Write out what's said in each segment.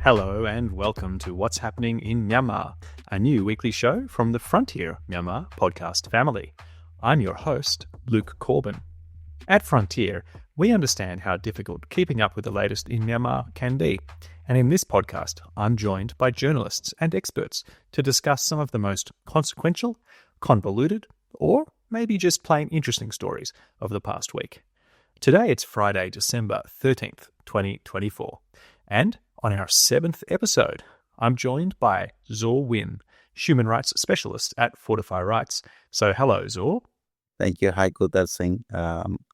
Hello and welcome to What's Happening in Myanmar, a new weekly show from the Frontier Myanmar podcast family. I'm your host, Luke Corbin. At Frontier, we understand how difficult keeping up with the latest in Myanmar can be, and in this podcast, I'm joined by journalists and experts to discuss some of the most consequential, convoluted, or maybe just plain interesting stories of the past week. Today it's Friday, December 13th, 2024, and on our 7th episode, I'm joined by Zaw Win, human rights specialist at Fortify Rights. So hello, Zaw. Thank you. Hi, Kutal Singh.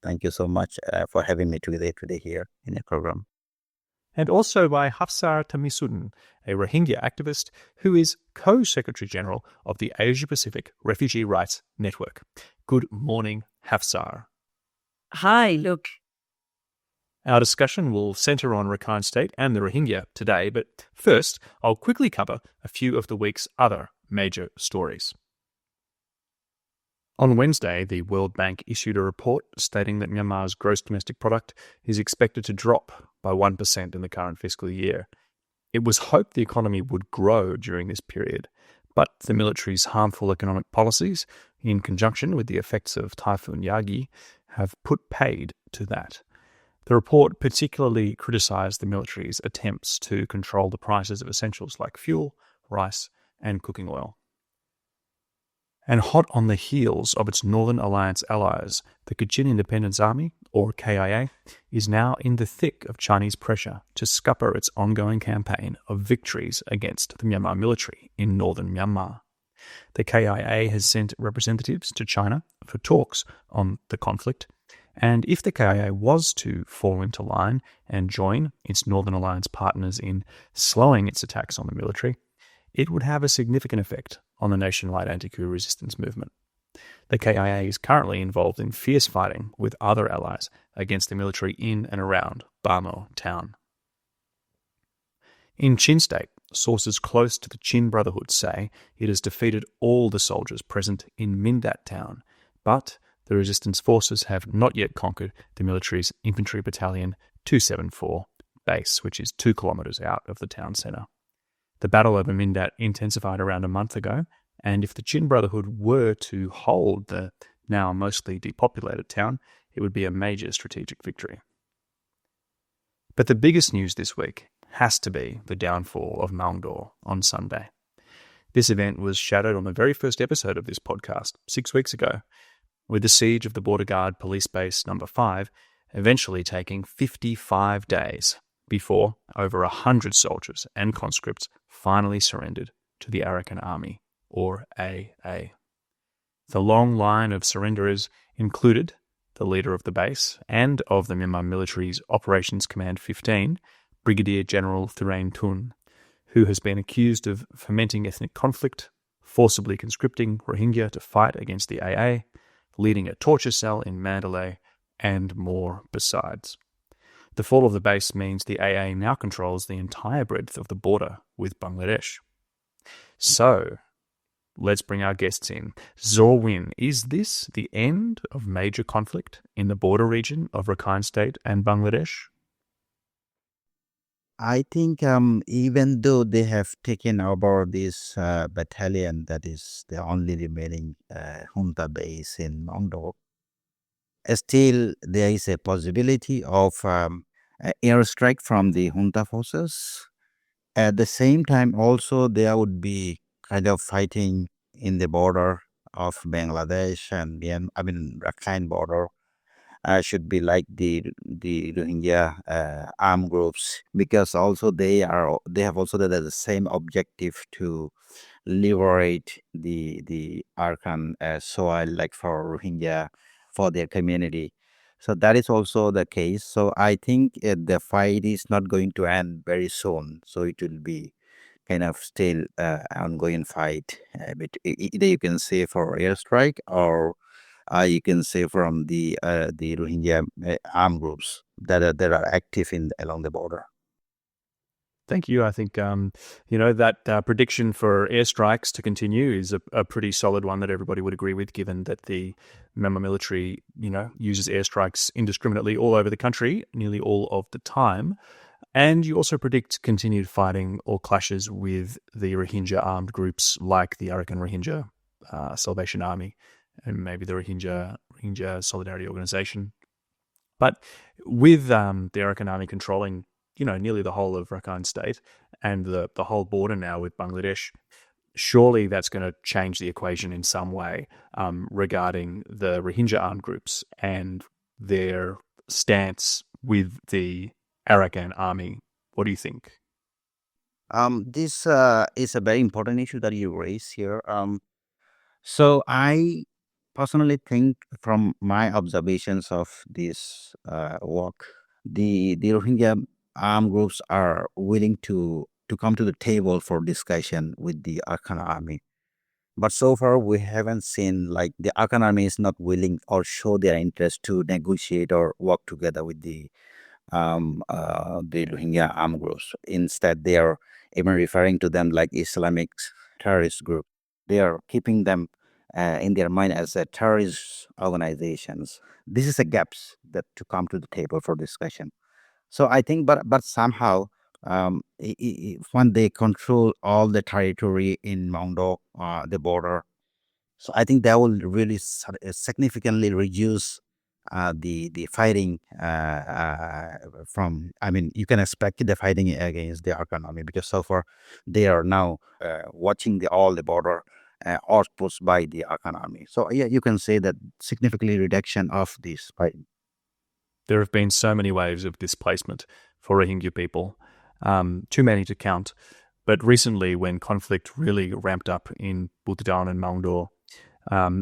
Thank you so much for having me today here in the program. And also by Hafsar Tameesuddin, a Rohingya activist who is Co-Secretary General of the Asia-Pacific Refugee Rights Network. Good morning, Hafsar. Hi, Luke. Our discussion will centre on Arakan State and the Rohingya today, but first I'll quickly cover a few of the week's other major stories. On Wednesday, the World Bank issued a report stating that Myanmar's gross domestic product is expected to drop by 1% in the current fiscal year. It was hoped the economy would grow during this period, but the military's harmful economic policies, in conjunction with the effects of Typhoon Yagi, have put paid to that. The report particularly criticised the military's attempts to control the prices of essentials like fuel, rice, and cooking oil. And hot on the heels of its Northern Alliance allies, the Kachin Independence Army, or KIA, is now in the thick of Chinese pressure to scupper its ongoing campaign of victories against the Myanmar military in northern Myanmar. The KIA has sent representatives to China for talks on the conflict, and if the KIA was to fall into line and join its Northern Alliance partners in slowing its attacks on the military, it would have a significant effect on the nationwide anti-coup resistance movement. The KIA is currently involved in fierce fighting with other allies against the military in and around Bamo town. In Chin State, sources close to the Chin Brotherhood say it has defeated all the soldiers present in Mindat town, but the resistance forces have not yet conquered the military's Infantry Battalion 274 base, which is 2 kilometres out of the town centre. The battle over Mindat intensified around a month ago, and if the Chin Brotherhood were to hold the now mostly depopulated town, it would be a major strategic victory. But the biggest news this week has to be the downfall of Maungdaw on Sunday. This event was shadowed on the very first episode of this podcast 6 weeks ago, with the siege of the Border Guard Police Base No. 5 eventually taking 55 days before over 100 soldiers and conscripts finally surrendered to the Arakan Army, or AA. The long line of surrenderers included the leader of the base and of the Myanmar military's Operations Command 15, Brigadier General Thurain Tun, who has been accused of fomenting ethnic conflict, forcibly conscripting Rohingya to fight against the AA, leading a torture cell in Mandalay, and more besides. The fall of the base means the AA now controls the entire breadth of the border with Bangladesh. So, let's bring our guests in. Zaw Win, is this the end of major conflict in the border region of Rakhine State and Bangladesh? I think even though they have taken over this battalion, that is the only remaining junta base in Maungdaw, still there is a possibility of airstrike from the junta forces. At the same time, also there would be kind of fighting in the border of Bangladesh and Rakhine border. Should be like the Rohingya armed groups, because also they have also the same objective to liberate the Arakan soil, like for Rohingya, for their community. So that is also the case. So I think the fight is not going to end very soon. So it will be kind of still ongoing fight. But either you can say for airstrike, or you can say from the Rohingya armed groups that are active along the border. Thank you. I think, that prediction for airstrikes to continue is a pretty solid one that everybody would agree with, given that the Myanmar military, uses airstrikes indiscriminately all over the country, nearly all of the time. And you also predict continued fighting or clashes with the Rohingya armed groups like the Arakan Rohingya Salvation Army and maybe the Rohingya Solidarity Organization. But with the Arakan Army controlling, nearly the whole of Rakhine State and the whole border now with Bangladesh, surely that's going to change the equation in some way regarding the Rohingya armed groups and their stance with the Arakan Army. What do you think? This is a very important issue that you raise here. So I personally think, from my observations of this work, the Rohingya armed groups are willing to come to the table for discussion with the Arakan Army. But so far, we haven't seen, like, the Arakan Army is not willing or show their interest to negotiate or work together with the Rohingya armed groups. Instead, they are even referring to them like Islamic terrorist group. They are keeping them in their mind as a terrorist organizations. This is a gaps that to come to the table for discussion. So I think, but somehow, when they control all the territory in Maungdaw, the border, so I think that will really significantly reduce the fighting from. I mean, you can expect the fighting against the Arakan Army, because so far they are now watching all the border outposts by the Arakan Army. So yeah, you can say that significantly reduction of this fighting. There have been so many waves of displacement for Rohingya people, too many to count. But recently, when conflict really ramped up in Buthidaung and Maungdaw,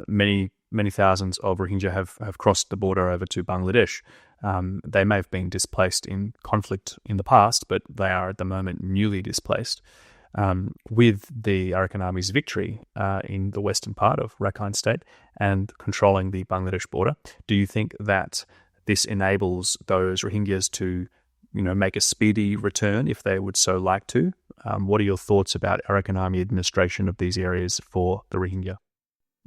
many thousands of Rohingya have crossed the border over to Bangladesh. They may have been displaced in conflict in the past, but they are at the moment newly displaced. With the Arakan Army's victory in the western part of Rakhine State and controlling the Bangladesh border, do you think that this enables those Rohingyas to, make a speedy return if they would so like to? What are your thoughts about Arakan Army administration of these areas for the Rohingya?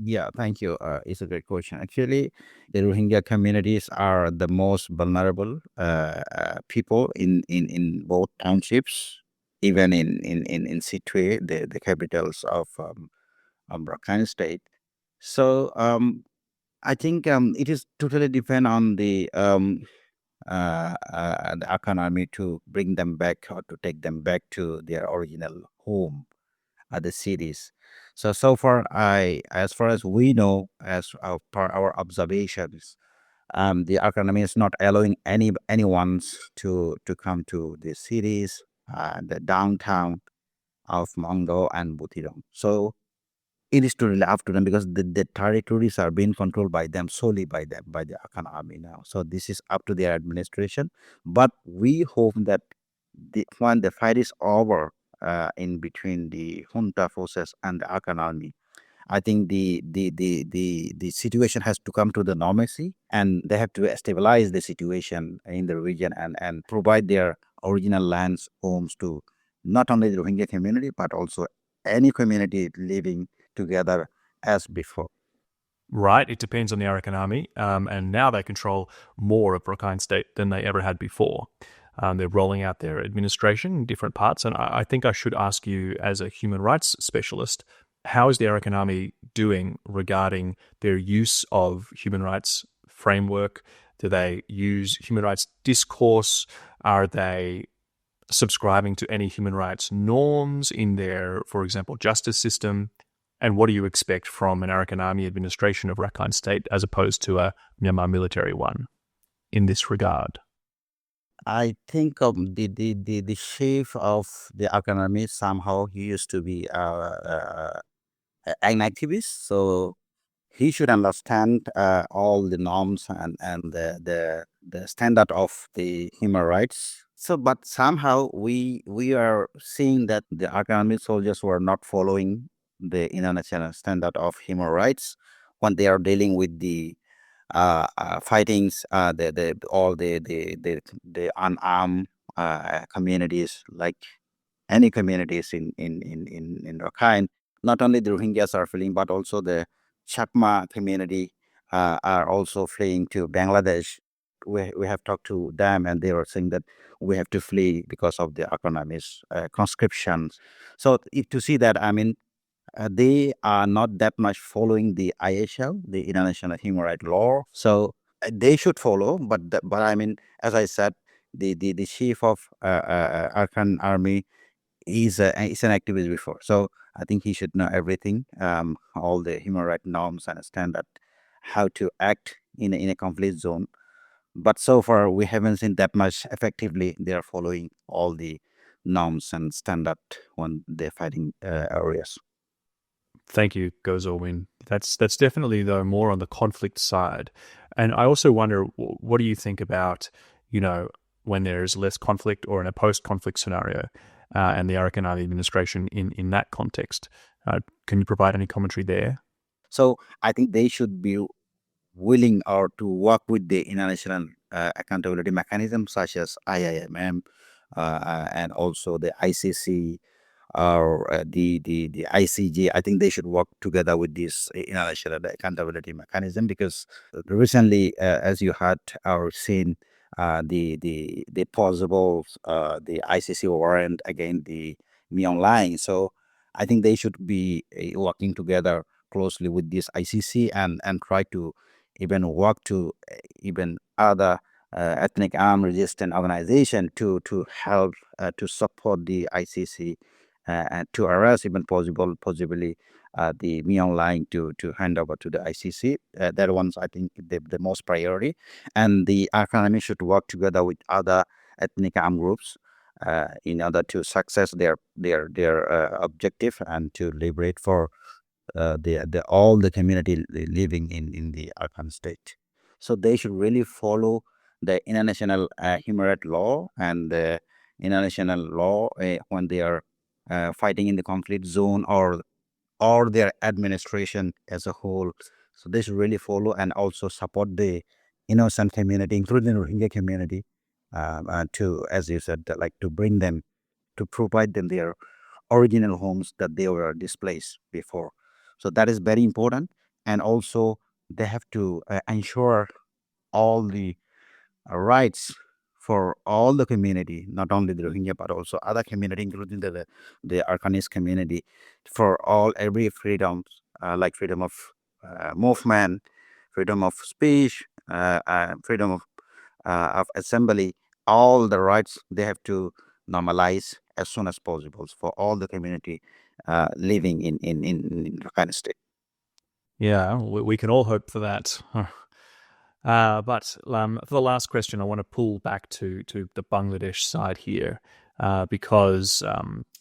Yeah, thank you. It's a great question. Actually, the Rohingya communities are the most vulnerable people in both townships, even in Sittwe, the capitals of Rakhine State. So I think it is totally depend on the Arakan Army to bring them back or to take them back to their original home at the cities. So far, as far as we know, as per our observations, the economy is not allowing anyone to come to the cities, the downtown of Maungdaw and Buthidaung. So it is totally up to them, because the territories are being controlled by them, solely by them, by the Arakan Army now. So this is up to their administration. But we hope that when the fight is over in between the junta forces and the Arakan Army, I think the situation has to come to the normalcy, and they have to stabilize the situation in the region, and provide their original lands, homes to not only the Rohingya community, but also any community living together as before. Right, it depends on the Arakan Army, and now they control more of Rakhine State than they ever had before. They're rolling out their administration in different parts, and I think I should ask you, as a human rights specialist, how is the Arakan Army doing regarding their use of human rights framework? Do they use human rights discourse? Are they subscribing to any human rights norms in their, for example, justice system? And what do you expect from an Arakan Army administration of Rakhine State as opposed to a Myanmar military one in this regard? I think the chief of the Arakan Army, somehow he used to be an activist, so he should understand all the norms and the standard of the human rights. So, but somehow we are seeing that the Arakan Army soldiers were not following the international standard of human rights when they are dealing with the fightings, the all the unarmed communities, like any communities in Rakhine. Not only the Rohingyas are fleeing, but also the Chakma community are also fleeing to Bangladesh we have talked to them, and they were saying that we have to flee because of the Arakan Army's conscription. So if to see that, I mean, they are not that much following the IHL, the International Human Rights Law. So they should follow, but I mean, as I said, the chief of Arakan Army is an activist before, so I think he should know everything, all the human rights norms and standard, how to act in a conflict zone. But so far, we haven't seen that much effectively. They are following all the norms and standard when they're fighting areas. Thank you, Zaw Win. That's definitely, though, more on the conflict side. And I also wonder, what do you think about, when there's less conflict or in a post-conflict scenario, and the Arakan Army administration in that context? Can you provide any commentary there? So I think they should be willing or to work with the international accountability mechanisms such as IIMM and also the ICC or the ICJ. I think they should work together with this international accountability mechanism, because recently, as you had or seen, the possible the ICC warrant against the Myanmar. So I think they should be working together closely with this ICC and try to even work to even other ethnic armed resistant organization to help to support the ICC and to arrest even possibly the Myanmar to hand over to the ICC. That one's, I think, the most priority. And the economy should work together with other ethnic armed groups in order to success their objective and to liberate for all the community living in the Arakan state. So they should really follow the international human rights law and the international law when they are fighting in the conflict zone, or their administration as a whole. So they should really follow and also support the innocent community, including the Rohingya community, to, as you said, like to bring them, to provide them their original homes that they were displaced before. So that is very important. And also they have to ensure all the rights for all the community, not only the Rohingya, but also other community, including the Arkanese community, for every freedom, like freedom of movement, freedom of speech, freedom of assembly, all the rights they have to normalize as soon as possible for all the community living in Rakhine State. Yeah, we can all hope for that. But for the last question, I want to pull back to the Bangladesh side here, because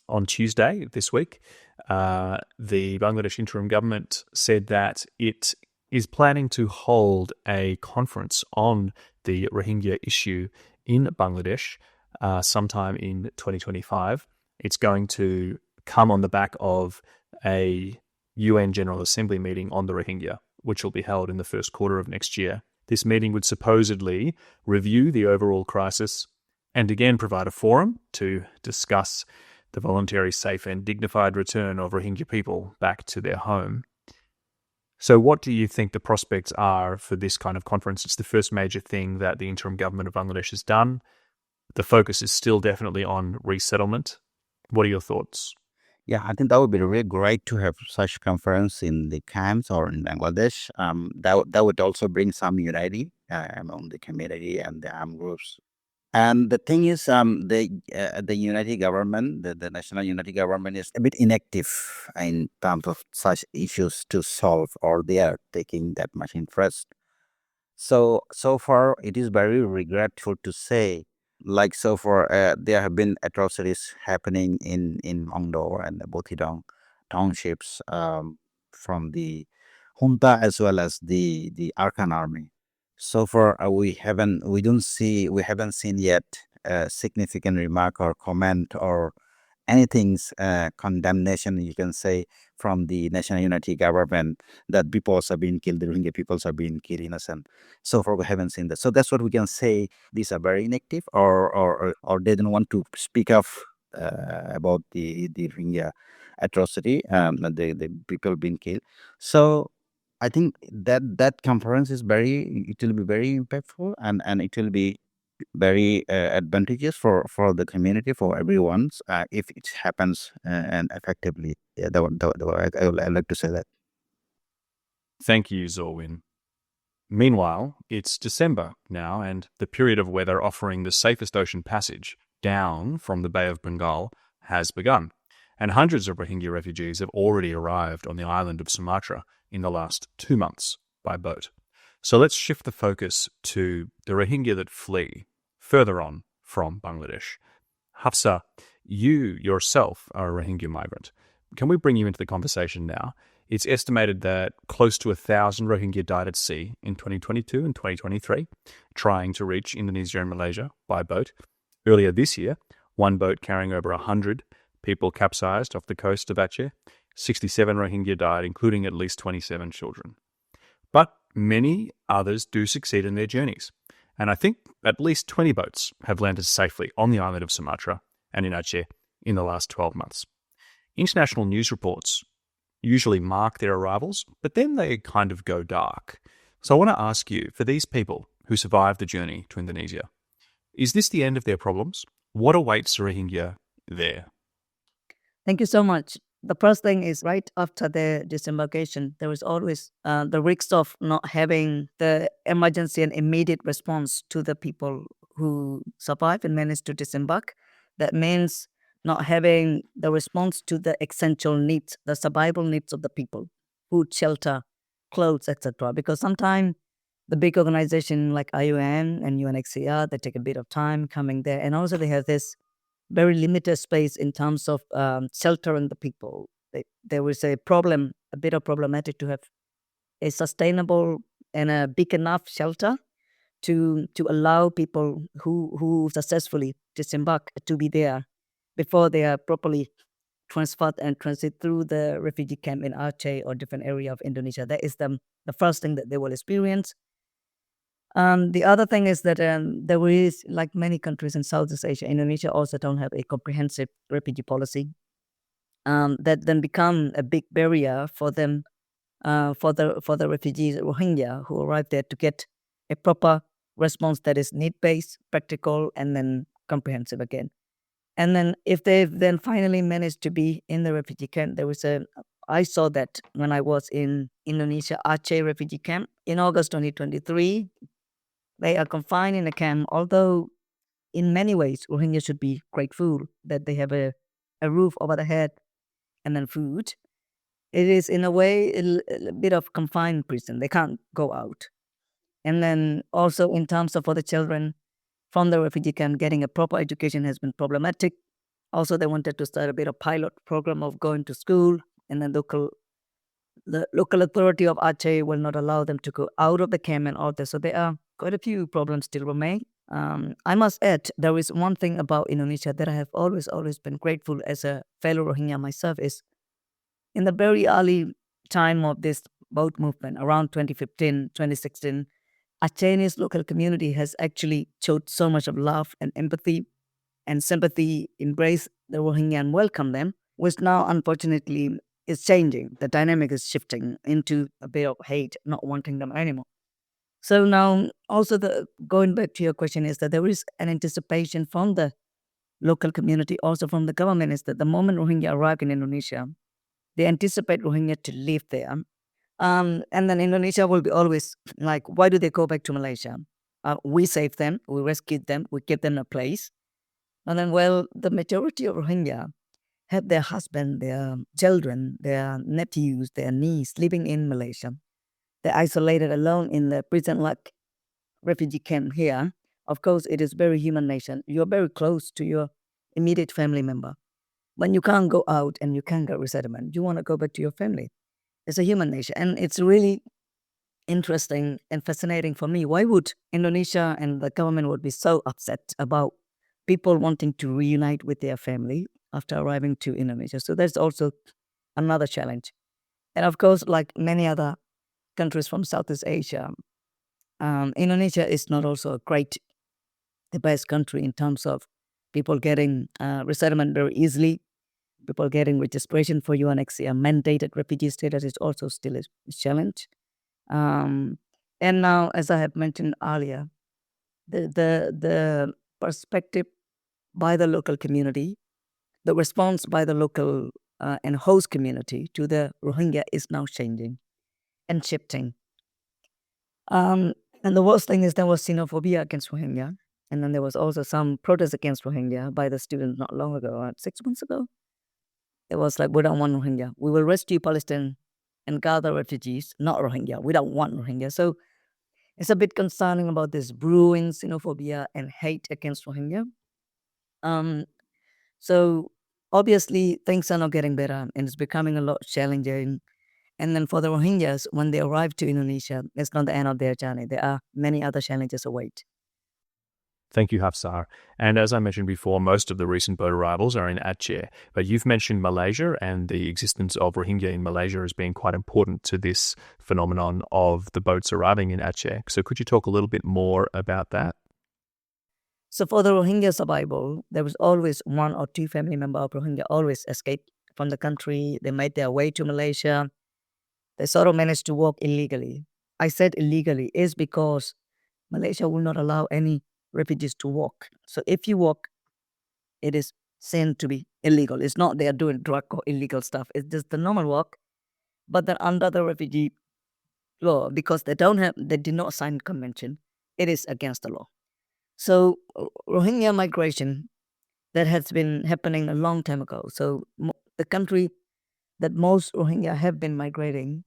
on Tuesday this week, the Bangladesh interim government said that it is planning to hold a conference on the Rohingya issue in Bangladesh sometime in 2025. It's going to come on the back of a UN General Assembly meeting on the Rohingya, which will be held in the first quarter of next year. This meeting would supposedly review the overall crisis and again provide a forum to discuss the voluntary, safe and dignified return of Rohingya people back to their home. So what do you think the prospects are for this kind of conference? It's the first major thing that the interim government of Bangladesh has done. The focus is still definitely on resettlement. What are your thoughts? Yeah, I think that would be really great to have such conference in the camps or in Bangladesh. That would also bring some unity among the community and the armed groups. And the thing is, the unity government, the national unity government, is a bit inactive in terms of such issues to solve, or they are taking that much interest. So far, it is very regretful to say, like so far, there have been atrocities happening in Maungdaw and the Botidong townships, from the junta as well as the Arakan Army. So far, we haven't seen yet a significant remark or comment or anything's condemnation, you can say, from the national unity government, that peoples are being killed, the Rohingya peoples are being killed innocent. So far, we haven't seen that. So that's what we can say. These are very inactive, or they don't want to speak up about the Rohingya atrocity, the people being killed. So I think that conference is it will be very impactful, and it will be very advantageous for the community, for everyone, if it happens and effectively. Yeah, I like to say that. Thank you, Zaw Win. Meanwhile, it's December now, and the period of weather offering the safest ocean passage down from the Bay of Bengal has begun, and hundreds of Rohingya refugees have already arrived on the island of Sumatra in the last 2 months by boat. So let's shift the focus to the Rohingya that flee further on from Bangladesh. Hafsar, you yourself are a Rohingya migrant. Can we bring you into the conversation now? It's estimated that close to 1,000 Rohingya died at sea in 2022 and 2023, trying to reach Indonesia and Malaysia by boat. Earlier this year, one boat carrying over 100 people capsized off the coast of Aceh. 67 Rohingya died, including at least 27 children. But many others do succeed in their journeys. And I think at least 20 boats have landed safely on the island of Sumatra and in Aceh in the last 12 months. International news reports usually mark their arrivals, but then they kind of go dark. So I want to ask you, for these people who survived the journey to Indonesia, is this the end of their problems? What awaits Rohingya there? Thank you so much. The first thing is right after the disembarkation, there is always the risk of not having the emergency and immediate response to the people who survive and manage to disembark. That means not having the response to the essential needs, the survival needs of the people, food, shelter, clothes, etc. Because sometimes the big organization like IUN and UNHCR, they take a bit of time coming there. And also they have this very limited space in terms of sheltering the people. There was a bit of problematic to have a sustainable and a big enough shelter to allow people who successfully disembark to be there before they are properly transferred and transit through the refugee camp in Aceh or different area of Indonesia. That is the first thing that they will experience. The other thing is that there is, like many countries in Southeast Asia, Indonesia also don't have a comprehensive refugee policy. That then become a big barrier for them, for the refugees Rohingya who arrive there to get a proper response that is need-based, practical, and then comprehensive again. And then if they've then finally managed to be in the refugee camp, I saw that when I was in Indonesia, Aceh refugee camp in August 2023. They are confined in a camp, although in many ways Rohingya should be grateful that they have a roof over their head and then food. It is in a way a bit of confined prison. They can't go out. And then also in terms of for the children from the refugee camp, getting a proper education has been problematic. Also, they wanted to start a bit of pilot program of going to school, and then the local authority of Aceh will not allow them to go out of the camp and out there. So there are quite a few problems still remain. I must add, there is one thing about Indonesia that I have always been grateful as a fellow Rohingya myself is in the very early time of this boat movement, around 2015, 2016, Aceh's local community has actually showed so much of love and empathy and sympathy, embrace the Rohingya and welcome them, which now unfortunately is changing. The dynamic is shifting into a bit of hate, not wanting them anymore. So now, also going back to your question is that there is an anticipation from the local community, also from the government, is that the moment Rohingya arrive in Indonesia, they anticipate Rohingya to live there. And then Indonesia will be always like, why do they go back to Malaysia? We save them, we rescue them, we give them a place. And then, well, the majority of Rohingya have their husband, their children, their nephews, their niece living in Malaysia. They're isolated alone in the prison-like refugee camp here. Of course, it is very human nation. You're very close to your immediate family member. When you can't go out and you can't get resettlement, you want to go back to your family. It's a human nature. And it's really interesting and fascinating for me. Why would Indonesia and the government would be so upset about people wanting to reunite with their family after arriving to Indonesia? So that's also another challenge. And of course, like many other countries from Southeast Asia, Indonesia is not also the best country in terms of people getting resettlement very easily. People getting registration for UNHCR mandated refugee status is also still a challenge. And now, as I have mentioned earlier, the perspective by the local community, the response by the local and host community to the Rohingya is now changing and shifting. And the worst thing is there was xenophobia against Rohingya. And then there was also some protest against Rohingya by the students not long ago, 6 months ago. It was like, we don't want Rohingya. We will rescue Palestine and gather refugees, not Rohingya. We don't want Rohingya. So it's a bit concerning about this brewing xenophobia and hate against Rohingya. So obviously things are not getting better and it's becoming a lot challenging. And then for the Rohingyas, when they arrive to Indonesia, it's not the end of their journey. There are many other challenges await. Thank you, Hafsar. And as I mentioned before, most of the recent boat arrivals are in Aceh. But you've mentioned Malaysia, and the existence of Rohingya in Malaysia has been quite important to this phenomenon of the boats arriving in Aceh. So could you talk a little bit more about that? So for the Rohingya survival, there was always one or two family members of Rohingya always escaped from the country. They made their way to Malaysia. They sort of managed to walk illegally. I said illegally is because Malaysia will not allow any refugees to walk. So if you walk, it is seen to be illegal. It's not they are doing drug or illegal stuff. It's just the normal walk. But then under the refugee law, because they did not sign convention, it is against the law. So Rohingya migration, that has been happening a long time ago. So the country that most Rohingya have been migrating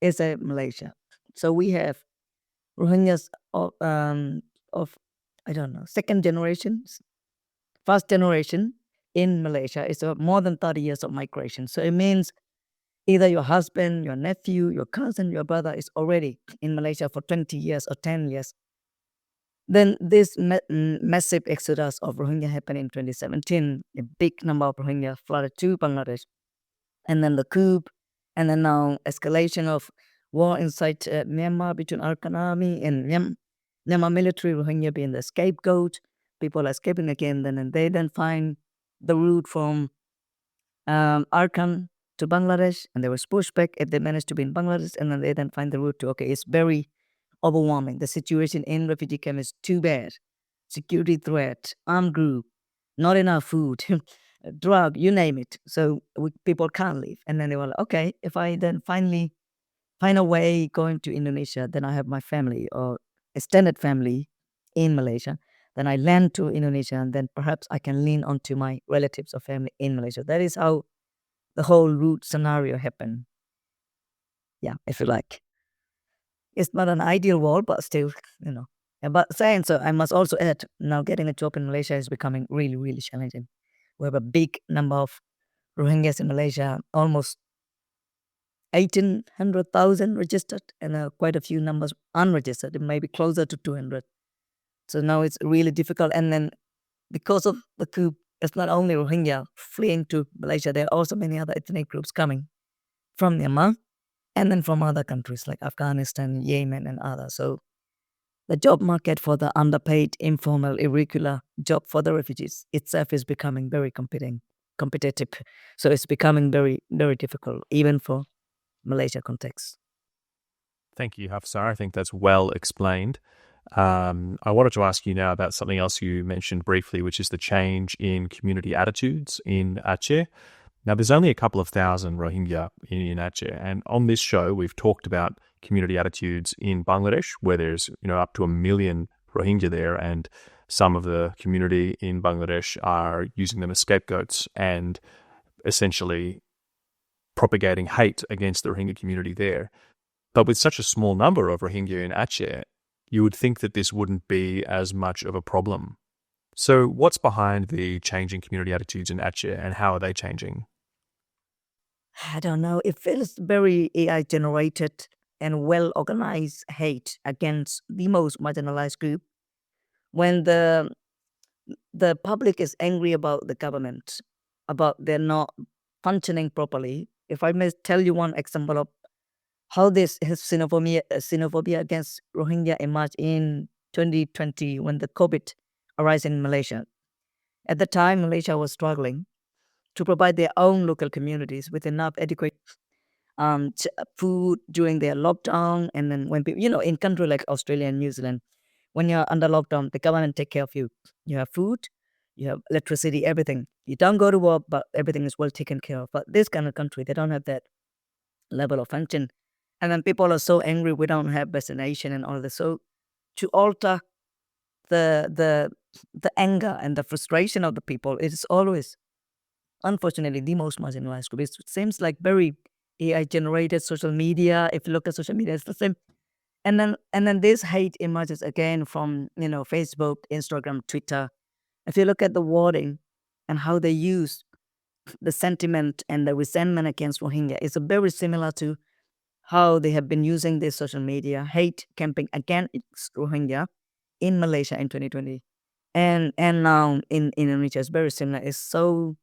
is Malaysia. So we have Rohingyas of I don't know, second generations, first generation in Malaysia is more than 30 years of migration. So it means either your husband, your nephew, your cousin, your brother is already in Malaysia for 20 years or 10 years. Then this massive exodus of Rohingya happened in 2017. A big number of Rohingya flooded to Bangladesh. And then the coup, and then now escalation of war inside Myanmar between Arakan Army and Myanmar military, Rohingya being the scapegoat. People are escaping again, and they then find the route from Arakan to Bangladesh, and they was pushed back if they managed to be in Bangladesh, and then they then find the route to, okay, it's very overwhelming. The situation in refugee camp is too bad. Security threat, armed group, not enough food, drug, you name it. So people can't leave. And then they were like, okay, if I then finally find a way going to Indonesia, then I have my family or extended family in Malaysia. Then I land to Indonesia, and then perhaps I can lean onto my relatives or family in Malaysia. That is how the whole route scenario happened. Yeah, if you like. It's not an ideal world, but still, But saying so, I must also add, now getting a job in Malaysia is becoming really, really challenging. We have a big number of Rohingyas in Malaysia, almost 1,800,000 registered, and quite a few numbers unregistered. It may be closer to 200. So now it's really difficult. And then because of the coup, it's not only Rohingya fleeing to Malaysia, there are also many other ethnic groups coming from Myanmar and then from other countries like Afghanistan, Yemen, and others. So the job market for the underpaid, informal, irregular job for the refugees itself is becoming very competitive. So it's becoming very, very difficult, even for Malaysia context. Thank you, Hafsar. I think that's well explained. I wanted to ask you now about something else you mentioned briefly, which is the change in community attitudes in Aceh. Now, there's only a couple of thousand Rohingya in Aceh, and on this show, we've talked about community attitudes in Bangladesh, where there's up to 1 million Rohingya there, and some of the community in Bangladesh are using them as scapegoats and essentially propagating hate against the Rohingya community there. But with such a small number of Rohingya in Aceh, you would think that this wouldn't be as much of a problem. So what's behind the changing community attitudes in Aceh, and how are they changing? I don't know. It feels very AI-generated and well-organized hate against the most marginalized group. When the public is angry about the government, about they're not functioning properly. If I may tell you one example of how this xenophobia against Rohingya emerged in 2020 when the COVID arose in Malaysia. At the time, Malaysia was struggling to provide their own local communities with enough adequate food during their lockdown. And then when people, in country like Australia and New Zealand, when you're under lockdown, the government take care of you. You have food, you have electricity, everything. You don't go to work, but everything is well taken care of. But this kind of country, they don't have that level of function. And then people are so angry we don't have vaccination and all this. So to alter the anger and the frustration of the people, it is always, unfortunately, the most marginalized group. It seems like very AI generated social media. If you look at social media, it's the same. And then this hate emerges again from Facebook, Instagram, Twitter. If you look at the wording and how they use the sentiment and the resentment against Rohingya, it's very similar to how they have been using this social media hate campaign against Rohingya in Malaysia in 2020. And now in Indonesia, it's very similar. It's so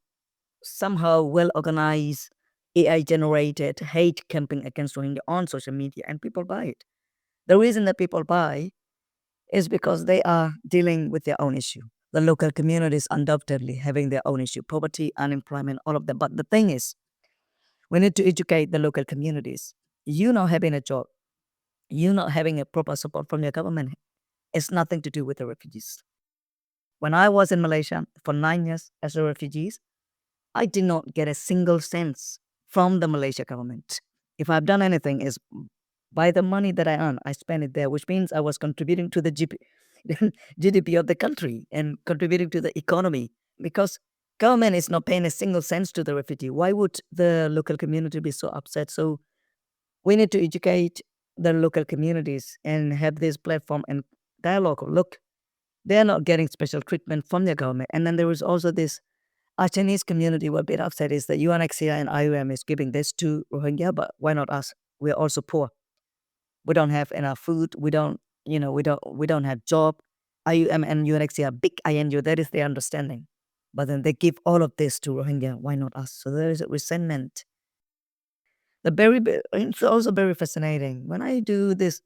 somehow well organized, AI generated hate campaign against Rohingya on social media, and people buy it. The reason that people buy is because they are dealing with their own issue. The local communities undoubtedly having their own issue, poverty, unemployment, all of them. But the thing is, we need to educate the local communities. You not having a job, you not having a proper support from your government, it's nothing to do with the refugees. When I was in Malaysia for 9 years as a refugee, I did not get a single cent from the Malaysia government. If I've done anything, is by the money that I earn, I spend it there, which means I was contributing to the GDP of the country and contributing to the economy, because government is not paying a single cent to the refugee. Why would the local community be so upset? So we need to educate the local communities and have this platform and dialogue. Look, they're not getting special treatment from their government. And then there is also this, our Chinese community were a bit upset is that UNHCR and IOM is giving this to Rohingya, but why not us? We're also poor. We don't have enough food. We don't have job. IOM and UNHCR, big INU, that is their understanding. But then they give all of this to Rohingya. Why not us? So there is a resentment. It's also very fascinating. When I do this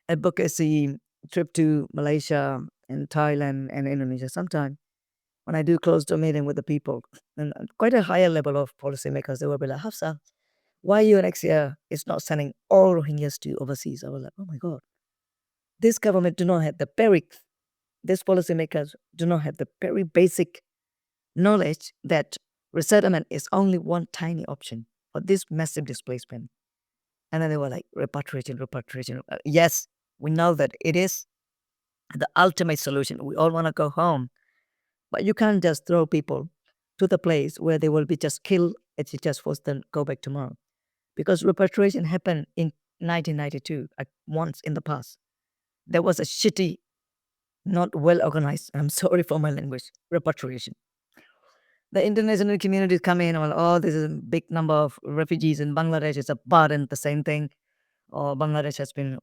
advocacy trip to Malaysia and Thailand and Indonesia, sometimes when I do close door meeting with the people, and quite a higher level of policymakers, they will be like, Hafsar, why UNHCR is not sending all Rohingyas to overseas? I was like, oh my God. This government do not have these policymakers do not have the very basic knowledge that resettlement is only one tiny option for this massive displacement. And then they were like, repatriation. Yes, we know that it is the ultimate solution. We all want to go home. But you can't just throw people to the place where they will be just killed and you just force them to go back tomorrow. Because repatriation happened in 1992, once in the past. There was a shitty, not well organized, I'm sorry for my language, repatriation. The international communities come in, well, oh, this is a big number of refugees in Bangladesh. It's a burden, the same thing. Or Bangladesh has been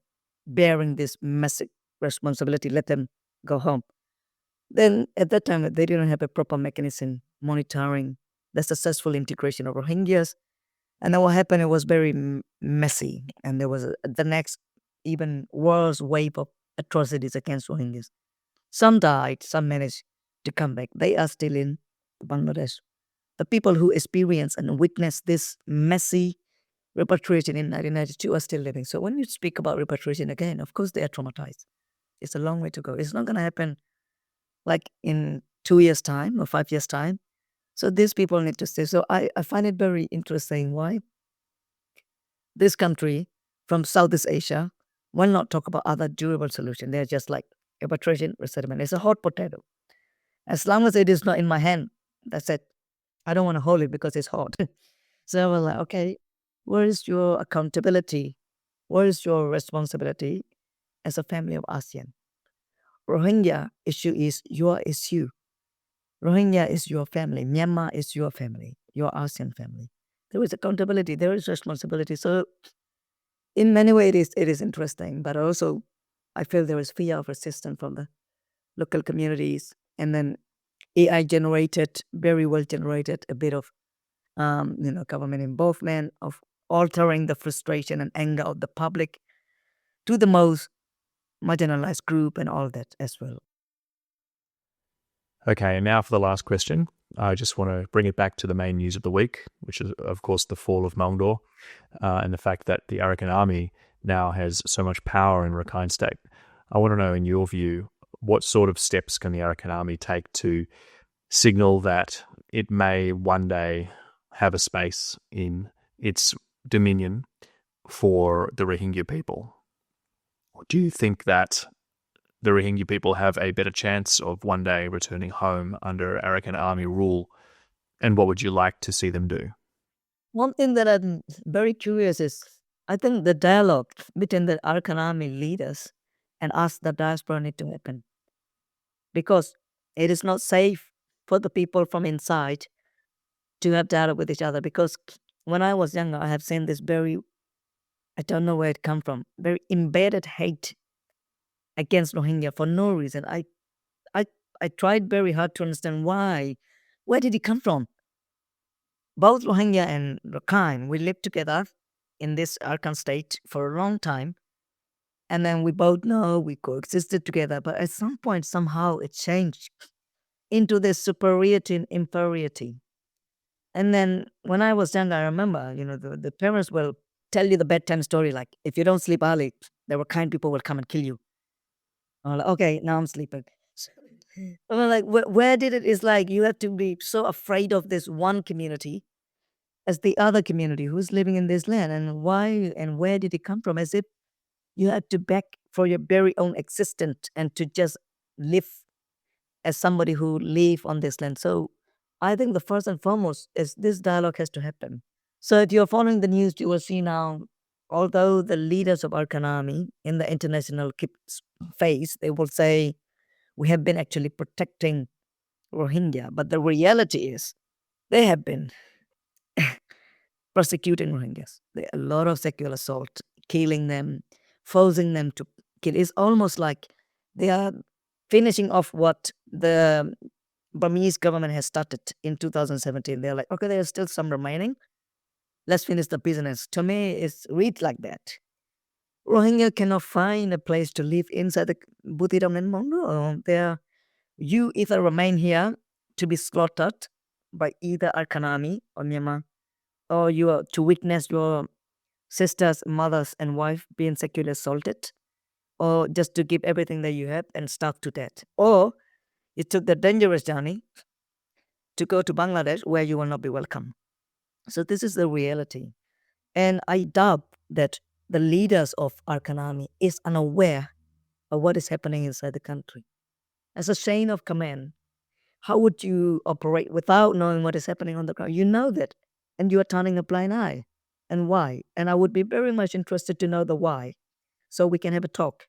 bearing this massive responsibility. Let them go home. Then at that time, they didn't have a proper mechanism monitoring the successful integration of Rohingyas. And then what happened, it was very messy. And there was the next even worse wave of atrocities against Rohingyas. Some died, some managed to come back. They are still in Bangladesh. The people who experienced and witnessed this messy repatriation in 1992 are still living. So when you speak about repatriation again, of course they are traumatized. It's a long way to go. It's not going to happen like in 2 years' time or 5 years' time. So these people need to stay. So I find it very interesting why this country from Southeast Asia will not talk about other durable solutions. They're just like repatriation, resettlement. It's a hot potato. As long as it is not in my hand, that's it. I don't want to hold it because it's hot. So we're like, okay, where is your accountability? Where is your responsibility as a family of ASEAN? Rohingya issue is your issue. Rohingya is your family. Myanmar is your family, your ASEAN family. There is accountability. There is responsibility. So in many ways, it is interesting, but also I feel there is fear of resistance from the local communities. And then AI generated, very well generated, a bit of government involvement of altering the frustration and anger of the public to the most marginalized group and all that as well. Okay, and now for the last question. I just want to bring it back to the main news of the week, which is, of course, the fall of Maungdaw and the fact that the Arakan Army now has so much power in Rakhine State. I want to know, in your view, what sort of steps can the Arakan Army take to signal that it may one day have a space in its dominion for the Rohingya people? Or do you think that the Rohingya people have a better chance of one day returning home under Arakan Army rule? And what would you like to see them do? One thing that I'm very curious is, I think the dialogue between the Arakan Army leaders and us, the diaspora, need to happen. Because it is not safe for the people from inside to have dialogue with each other. Because when I was younger, I have seen this very, I don't know where it come from, very embedded hate against Rohingya for no reason. I tried very hard to understand why. Where did it come from? Both Rohingya and Rakhine, we lived together in this Arakan state for a long time. And then we both know we coexisted together. But at some point, somehow it changed into this superiority and inferiority. And then when I was younger, I remember, the parents will tell you the bedtime story, like, if you don't sleep early, the Rakhine people will come and kill you. I'm like, okay, now I'm sleeping. I'm like, where did it? It's like you have to be so afraid of this one community as the other community who's living in this land, and why and where did it come from? As if you have to beg for your very own existence and to just live as somebody who live on this land. So I think the first and foremost is this dialogue has to happen. So if you're following the news, you will see now, although the leaders of Arakan Army in the international face, they will say, we have been actually protecting Rohingya. But the reality is they have been persecuting Rohingyas. A lot of sexual assault, killing them, forcing them to kill. It's almost like they are finishing off what the Burmese government has started in 2017. They're like, okay, there's still some remaining. Let's finish the business. To me, it's read like that. Rohingya cannot find a place to live inside the Buthiram and Maungdaw. You either remain here to be slaughtered by either Arakan Army or Myanmar, or you are to witness your sisters, mothers, and wife being sexually assaulted, or just to give everything that you have and starve to death. Or you took the dangerous journey to go to Bangladesh where you will not be welcome. So this is the reality. And I doubt that the leaders of Arakan Army is unaware of what is happening inside the country. As a chain of command, how would you operate without knowing what is happening on the ground? You know that, and you are turning a blind eye. And why? And I would be very much interested to know the why, so we can have a talk.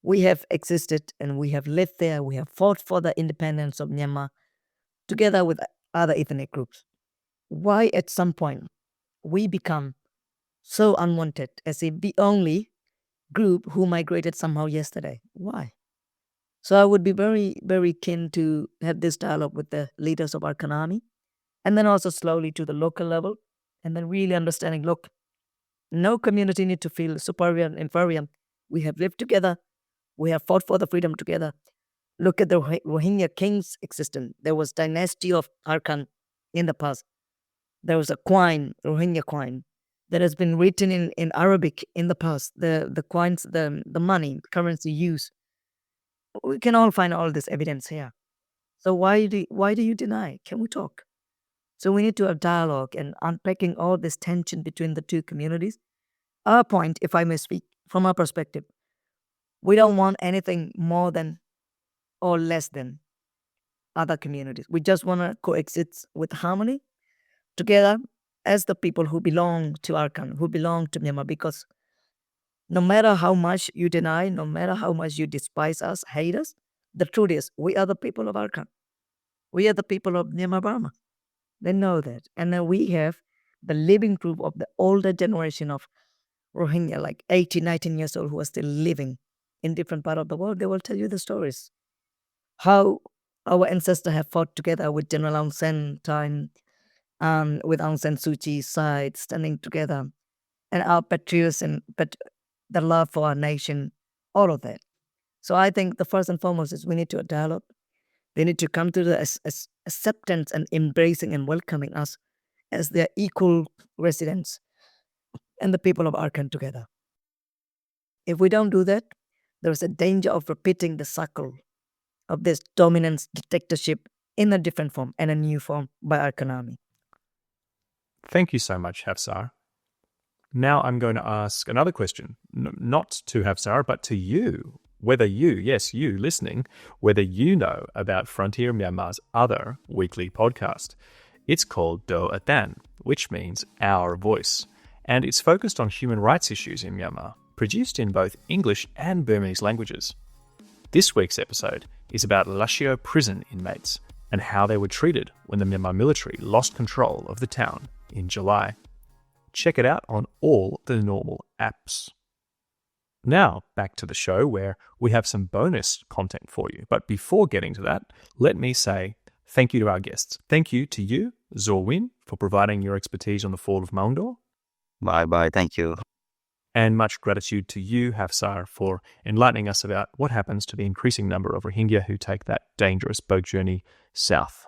We have existed and we have lived there. We have fought for the independence of Myanmar together with other ethnic groups. Why at some point we become so unwanted as if the only group who migrated somehow yesterday? Why? So I would be very, very keen to have this dialogue with the leaders of Arakan Army, and then also slowly to the local level, and then really understanding, look, no community need to feel superior and inferior. We have lived together. We have fought for the freedom together. Look at the Rohingya king's existence. There was dynasty of Arakan in the past. There was a coin, Rohingya coin, that has been written in Arabic in the past. The coins, the money, currency used. We can all find all this evidence here. So why do you deny? Can we talk? So we need to have dialogue and unpacking all this tension between the two communities. Our point, if I may speak, from our perspective, we don't want anything more than or less than other communities. We just want to coexist with harmony together as the people who belong to Arakan, who belong to Myanmar, because no matter how much you deny, no matter how much you despise us, hate us, the truth is we are the people of Arakan. We are the people of Myanmar Burma. They know that. And then we have the living proof of the older generation of Rohingya, like 18, 19 years old, who are still living in different part of the world. They will tell you the stories. How our ancestors have fought together with General Aung San time, with Aung San Suu Kyi's side, standing together, and our patriotism, the love for our nation, all of that. So I think the first and foremost is we need to dialogue. They need to come to the acceptance and embracing and welcoming us as their equal residents and the people of Arakan together. If we don't do that, there is a danger of repeating the cycle of this dominance dictatorship in a different form and a new form by Arakan Army. Thank you so much, Hafsar. Now I'm going to ask another question, not to Hafsar, but to you. Whether you, yes, you listening, whether you know about Frontier Myanmar's other weekly podcast. It's called Do Atan, which means Our Voice, and it's focused on human rights issues in Myanmar, produced in both English and Burmese languages. This week's episode is about Lashio prison inmates and how they were treated when the Myanmar military lost control of the town in July. Check it out on all the normal apps. Now, back to the show where we have some bonus content for you. But before getting to that, let me say thank you to our guests. Thank you to you, Zaw Win, for providing your expertise on the fall of Maungdaw. Bye-bye. Thank you. And much gratitude to you, Hafsar, for enlightening us about what happens to the increasing number of Rohingya who take that dangerous boat journey south.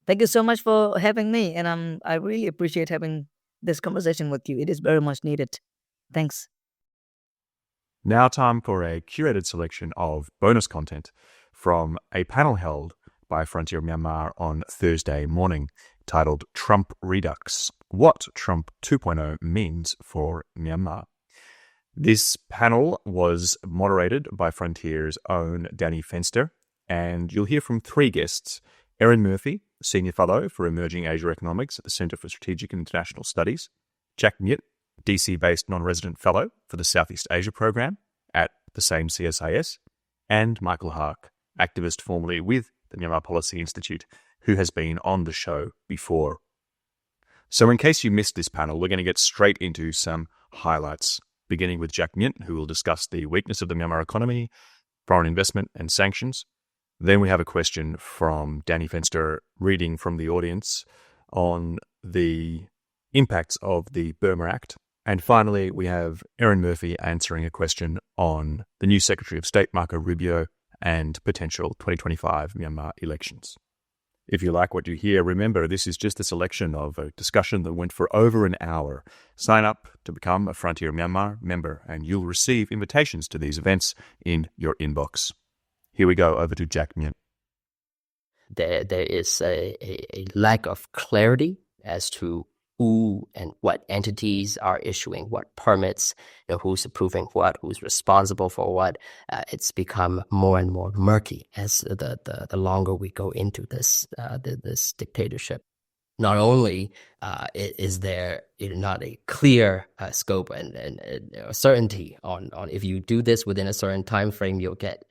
Thank you so much for having me, and I really appreciate having this conversation with you. It is very much needed. Thanks. Now time for a curated selection of bonus content from a panel held by Frontier Myanmar on Thursday morning titled Trump Redux, What Trump 2.0 Means for Myanmar. This panel was moderated by Frontier's own Danny Fenster, and you'll hear from three guests: Erin Murphy, Senior Fellow for Emerging Asia Economics at the Centre for Strategic and International Studies; Jack Nyit, DC-based non-resident fellow for the Southeast Asia Program at the same CSIS; and Michael Hark, activist formerly with the Myanmar Policy Institute, who has been on the show before. So in case you missed this panel, we're going to get straight into some highlights, beginning with Jack Nyit, who will discuss the weakness of the Myanmar economy, foreign investment and sanctions. Then we have a question from Danny Fenster reading from the audience on the impacts of the Burma Act. And finally, we have Erin Murphy answering a question on the new Secretary of State, Marco Rubio, and potential 2025 Myanmar elections. If you like what you hear, remember this is just a selection of a discussion that went for over an hour. Sign up to become a Frontier Myanmar member, and you'll receive invitations to these events in your inbox. Here we go, over to Jack Nyit. There is a lack of clarity as to who and what entities are issuing what permits, who's approving what, who's responsible for what. It's become more and more murky as the longer we go into this dictatorship. Not only is there not a clear scope and certainty on if you do this within a certain time frame, you'll get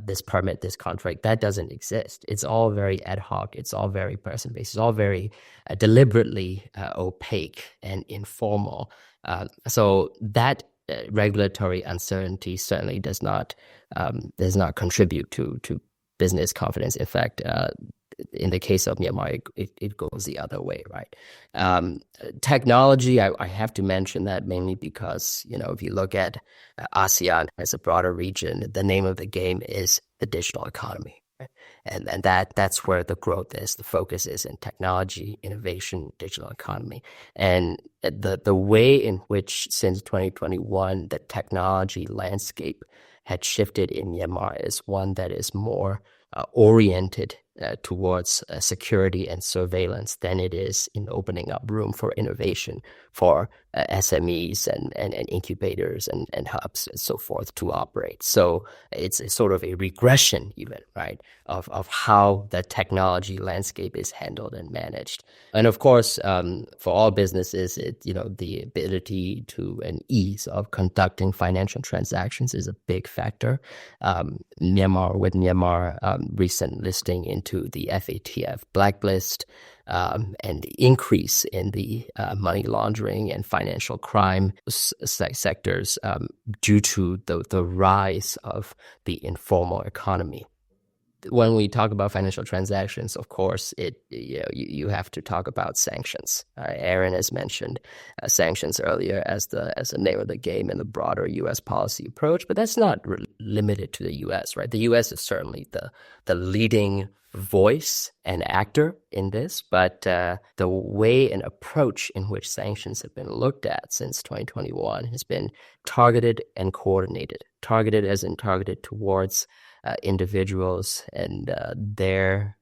this permit, this contract. That doesn't exist. It's all very ad hoc. It's all very person-based. It's all very deliberately opaque and informal. So that regulatory uncertainty certainly does not contribute to business confidence. In fact, in the case of Myanmar, it goes the other way, right? Technology, I have to mention that mainly because, if you look at ASEAN as a broader region, the name of the game is the digital economy. Right? And that's where the growth is, the focus is in technology, innovation, digital economy. And the way in which since 2021, the technology landscape had shifted in Myanmar is one that is more oriented towards security and surveillance than it is in opening up room for innovation for SMEs and incubators and hubs and so forth to operate. So it's a sort of a regression even, right, of how the technology landscape is handled and managed. And of course, for all businesses, the ability to and ease of conducting financial transactions is a big factor. Myanmar recent listing into the FATF blacklist and the increase in the money laundering and financial crime sectors due to the rise of the informal economy. when we talk about financial transactions, of course, you have to talk about sanctions. Aaron has mentioned sanctions earlier as the name of the game in the broader U.S. policy approach, but that's not limited to the U.S., right? The U.S. is certainly the leading voice and actor in this, but the way and approach in which sanctions have been looked at since 2021 has been targeted and coordinated. Targeted as in targeted towards individuals and their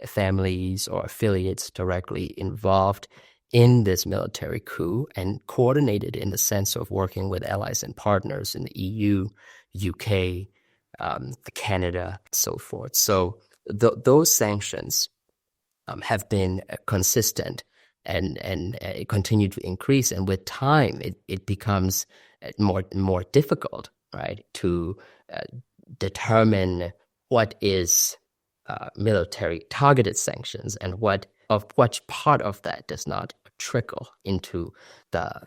families or affiliates directly involved in this military coup, and coordinated in the sense of working with allies and partners in the EU, UK, Canada, and so forth. So those sanctions have been consistent and continue to increase. And with time, it becomes more difficult, right, to determine what is military targeted sanctions and what part of that does not trickle into the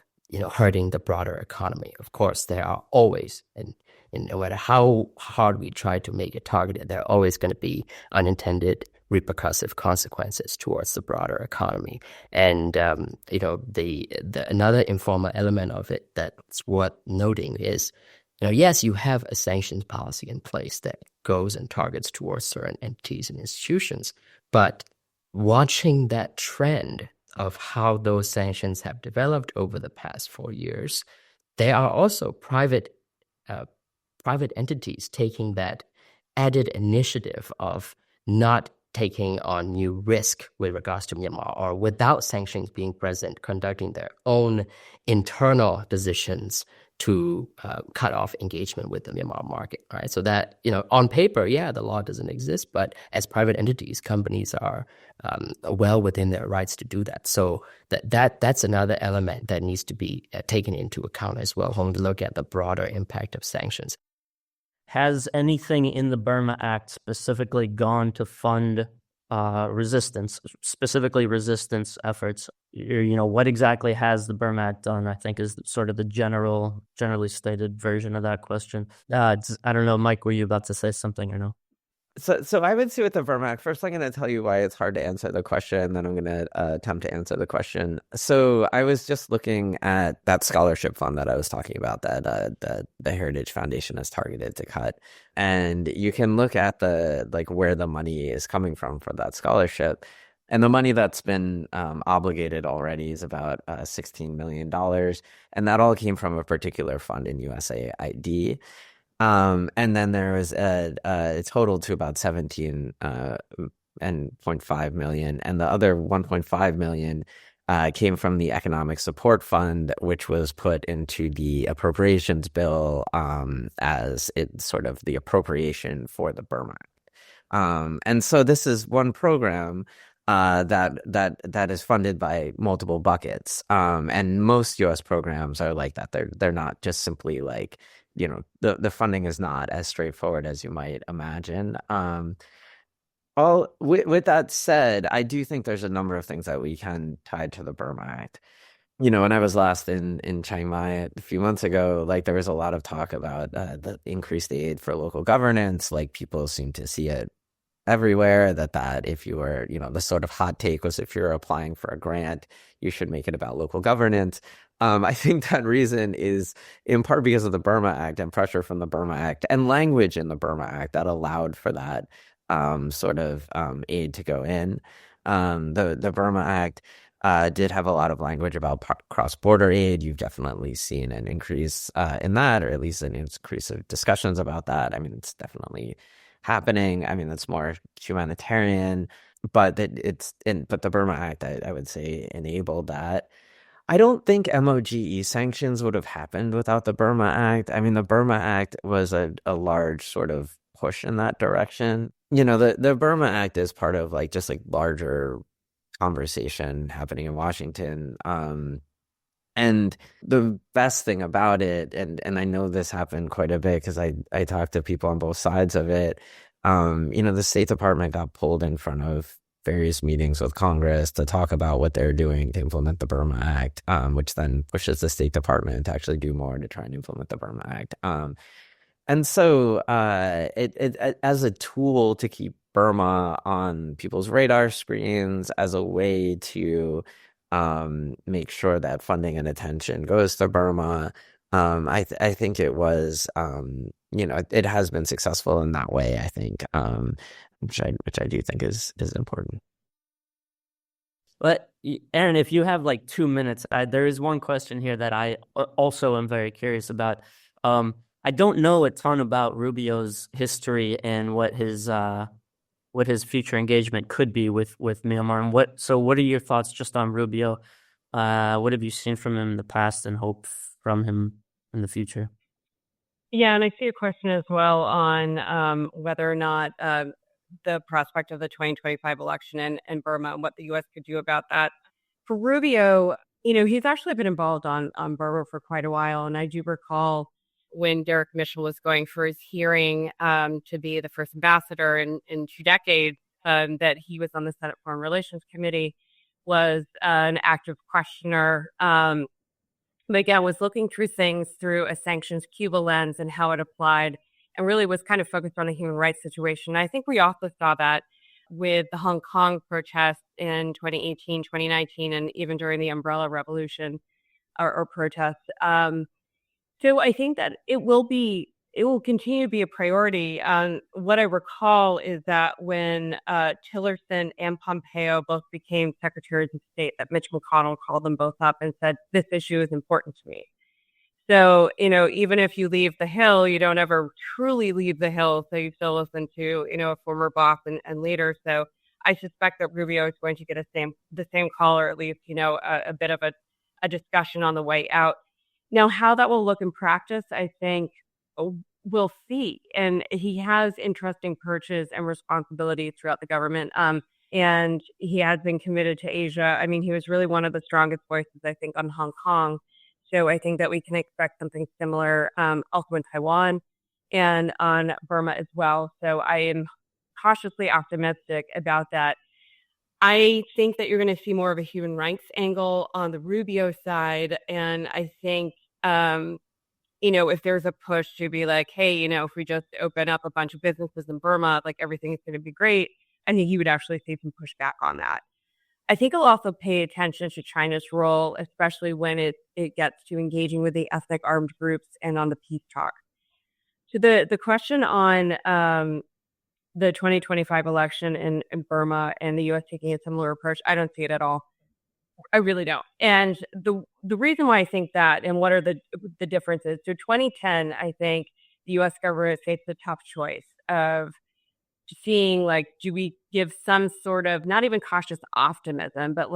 hurting the broader economy. Of course, there are always, and no matter how hard we try to make it targeted, there are always going to be unintended repercussive consequences towards the broader economy. And the another informal element of it that's worth noting is, yes, you have a sanctions policy in place that goes and targets towards certain entities and institutions, but watching that trend of how those sanctions have developed over the past 4 years, there are also private entities taking that added initiative of not taking on new risk with regards to Myanmar, or without sanctions being present, conducting their own internal decisions to cut off engagement with the Myanmar market, right? So that, on paper, the law doesn't exist, but as private entities, companies are well within their rights to do that. So that's another element that needs to be taken into account as well when we look at the broader impact of sanctions. Has anything in the Burma Act specifically gone to fund resistance, specifically resistance efforts? What exactly has the Burma Act done, I think, is sort of the generally stated version of that question. I don't know, Mike, were you about to say something or no? So I would say with the Burma Act, first I'm going to tell you why it's hard to answer the question, and then I'm going to attempt to answer the question. So I was just looking at that scholarship fund that I was talking about that the Heritage Foundation is targeted to cut. And you can look at where the money is coming from for that scholarship. And the money that's been obligated already is about $16 million. And that all came from a particular fund in USAID. And then there was a total to about 17.5 million, and the other 1.5 million came from the Economic Support Fund, which was put into the appropriations bill as it sort of the appropriation for the Burma Act. And so this is one program that is funded by multiple buckets, and most U.S. programs are like that. They're not just simply like, the funding is not as straightforward as you might imagine. With that said, I do think there's a number of things that we can tie to the Burma Act. When I was last in Chiang Mai a few months ago, there was a lot of talk about the increased aid for local governance. People seem to see it everywhere, that if you were, the sort of hot take was, if you're applying for a grant, you should make it about local governance. I think that reason is in part because of the Burma Act and pressure from the Burma Act and language in the Burma Act that allowed for that sort of aid to go in. The Burma Act did have a lot of language about cross-border aid. You've definitely seen an increase in that, or at least an increase of discussions about that. I mean, it's definitely happening. I mean, it's more humanitarian, but but the Burma Act, I would say, enabled that. I don't think MOGE sanctions would have happened without the Burma Act. I mean, the Burma Act was a large sort of push in that direction. The Burma Act is part of just larger conversation happening in Washington. And the best thing about it, and I know this happened quite a bit because I talked to people on both sides of it. The State Department got pulled in front of various meetings with Congress to talk about what they're doing to implement the Burma Act, which then pushes the State Department to actually do more to try and implement the Burma Act. And so it as a tool to keep Burma on people's radar screens, as a way to make sure that funding and attention goes to Burma, I think it was, it has been successful in that way, I think, which I do think is important. But Aaron, if you have like 2 minutes, there is one question here that I also am very curious about. I don't know a ton about Rubio's history and what his future engagement could be with Myanmar. And what are your thoughts just on Rubio? What have you seen from him in the past and hope from him in the future? Yeah, and I see a question as well on whether or not the prospect of the 2025 election in Burma and what the U.S. could do about that. For Rubio, he's actually been involved on Burma for quite a while, and I do recall when Derek Mitchell was going for his hearing to be the first ambassador in 2 decades, that he was on the Senate Foreign Relations Committee, was an active questioner. But again, was looking through things through a sanctions Cuba lens and how it applied, and really was kind of focused on the human rights situation. I think we also saw that with the Hong Kong protests in 2018, 2019, and even during the Umbrella Revolution or protests. So I think that it will continue to be a priority. What I recall is that when Tillerson and Pompeo both became secretaries of state, that Mitch McConnell called them both up and said, this issue is important to me. So, even if you leave the Hill, you don't ever truly leave the Hill. So you still listen to, a former boss and leader. So I suspect that Rubio is going to get the same call, or at least, a bit of a discussion on the way out. Now, how that will look in practice, I think we'll see. And he has interesting perches and responsibilities throughout the government. And he has been committed to Asia. I mean, he was really one of the strongest voices, I think, on Hong Kong. So I think that we can expect something similar also in Taiwan and on Burma as well. So I am cautiously optimistic about that. I think that you're going to see more of a human rights angle on the Rubio side. And I think, if there's a push to be like, hey, if we just open up a bunch of businesses in Burma, like everything is going to be great, I think you would actually see some pushback on that. I think I'll also pay attention to China's role, especially when it gets to engaging with the ethnic armed groups and on the peace talk. So the question on the 2025 election in Burma and the U.S. taking a similar approach, I don't see it at all. I really don't. And the reason why I think that, and what are the differences? So 2010, I think the U.S. government faced the tough choice of seeing, like, do we give some sort of, not even cautious optimism, but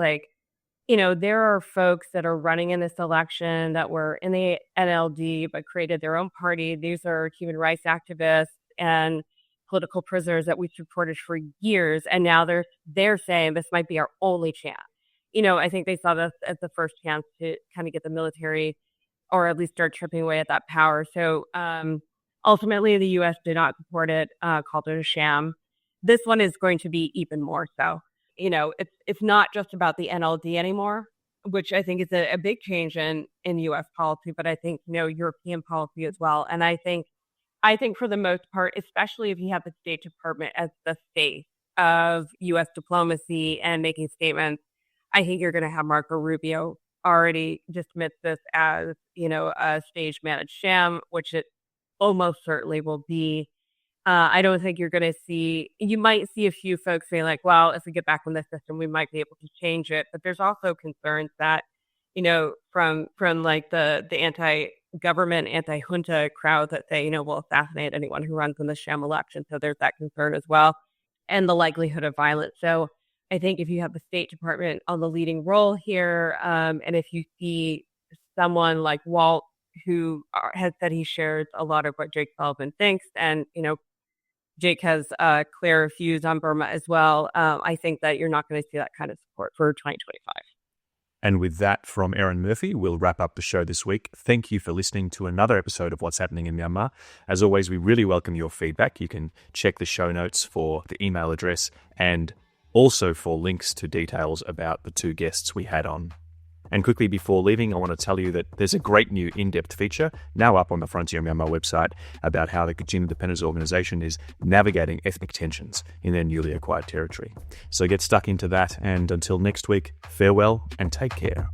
there are folks that are running in this election that were in the NLD but created their own party. These are human rights activists and political prisoners that we've supported for years, and now they're saying this might be our only chance. I think they saw this as the first chance to kind of get the military, or at least start chipping away at that power. So ultimately, the U.S. did not support it, called it a sham. This one is going to be even more so. It's not just about the NLD anymore, which I think is a big change in U.S. policy, but I think, European policy as well. And I think for the most part, especially if you have the State Department as the face of U.S. diplomacy and making statements, I think you're going to have Marco Rubio already dismiss this as, a stage-managed sham, which it almost certainly will be. I don't think you're going to you might see a few folks saying like, well, if we get back on the system, we might be able to change it. But there's also concerns that, from like the anti-government, anti-junta crowd that say, we'll assassinate anyone who runs in the sham election. So there's that concern as well, and the likelihood of violence. So I think if you have the State Department on the leading role here, and if you see someone like Walt, who has said he shares a lot of what Jake Sullivan thinks, and Jake has clear views on Burma as well, I think that you're not going to see that kind of support for 2025. And with that from Aaron Murphy, we'll wrap up the show this week. Thank you for listening to another episode of What's Happening in Myanmar. As always, we really welcome your feedback. You can check the show notes for the email address and also for links to details about the 2 guests we had on. And quickly before leaving, I want to tell you that there's a great new in-depth feature now up on the Frontier Myanmar website about how the Kachin Independence Organisation is navigating ethnic tensions in their newly acquired territory. So get stuck into that, and until next week, farewell and take care.